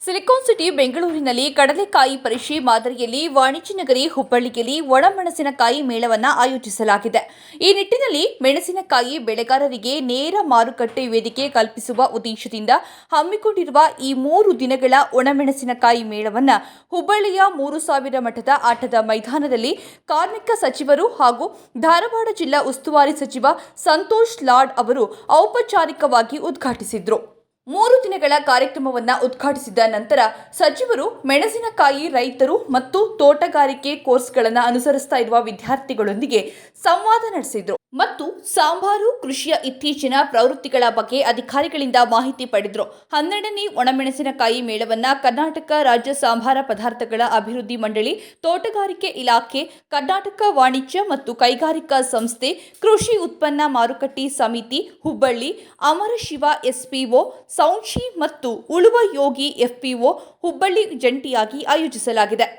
Silicon city ಬೆಂಗಳೂರಿನಲ್ಲಿ ಕಡಲೆಕಾಯಿ ಪರಿಷೆ ಮಾದರಿಯಲ್ಲಿ ವಾಣಿಜ್ಯ ನಗರಿ ಹುಬ್ಬಳ್ಳಿಯಲ್ಲಿ ಒಣಮೆಣಸಿನಕಾಯಿ ಮೇಳವನ್ನು ಆಯೋಜಿಸಲಾಗಿದೆ. ಈ ನಿಟ್ಟಿನಲ್ಲಿ ಮೆಣಸಿನಕಾಯಿ ಬೆಳೆಗಾರರಿಗೆ ನೇರ ಮಾರುಕಟ್ಟೆ ವೇದಿಕೆ ಕಲ್ಪಿಸುವ ಉದ್ದೇಶದಿಂದ ಹಮ್ಮಿಕೊಂಡಿರುವ ಈ 3 ದಿನಗಳ ಒಣಮೆಣಸಿನಕಾಯಿ ಮೇಳವನ್ನು ಹುಬ್ಬಳ್ಳಿಯ 3000 ಮಠದ ಆಟದ ಮೈದಾನದಲ್ಲಿ ಕಾರ್ಮಿಕ ಸಚಿವರು ಹಾಗೂ ಧಾರವಾಡ ಜಿಲ್ಲಾ ಉಸ್ತುವಾರಿ ಸಚಿವ ಸಂತೋಷ್ ಲಾಡ್ ಅವರು ಔಪಚಾರಿಕವಾಗಿ ಉದ್ಘಾಟಿಸಿದರು. 3 ದಿನಗಳ ಕಾರ್ಯಕ್ರಮವನ್ನು ಉದ್ಘಾಟಿಸಿದ ನಂತರ ಸಚಿವರು ಮೆಣಸಿನಕಾಯಿ ರೈತರು ಮತ್ತು ತೋಟಗಾರಿಕೆ ಕೋರ್ಸ್ಗಳನ್ನು ಅನುಸರಿಸ್ತಾ ಇರುವ ವಿದ್ಯಾರ್ಥಿಗಳೊಂದಿಗೆ ಸಂವಾದ ನಡೆಸಿದರು ಮತ್ತು ಸಾಂಬಾರು ಕೃಷಿಯ ಇತ್ತೀಚಿನ ಪ್ರವೃತ್ತಿಗಳ ಬಗ್ಗೆ ಅಧಿಕಾರಿಗಳಿಂದ ಮಾಹಿತಿ ಪಡೆದರು. 12ನೇ ಒಣಮೆಣಸಿನಕಾಯಿ ಮೇಳವನ್ನು ಕರ್ನಾಟಕ ರಾಜ್ಯ ಸಾಂಬಾರ ಪದಾರ್ಥಗಳ ಅಭಿವೃದ್ಧಿ ಮಂಡಳಿ, ತೋಟಗಾರಿಕೆ ಇಲಾಖೆ, ಕರ್ನಾಟಕ ವಾಣಿಜ್ಯ ಮತ್ತು ಕೈಗಾರಿಕಾ ಸಂಸ್ಥೆ, ಕೃಷಿ ಉತ್ಪನ್ನ ಮಾರುಕಟ್ಟೆ ಸಮಿತಿ ಹುಬ್ಬಳ್ಳಿ, ಅಮರಶಿವ ಎಸ್ಪಿಒ, ಸೌಂಶಿ ಮತ್ತು ಉಳುವ ಯೋಗಿ ಎಫ್ಪಿಒ ಹುಬ್ಬಳ್ಳಿ ಜಂಟಿಯಾಗಿ ಆಯೋಜಿಸಲಾಗಿದೆ.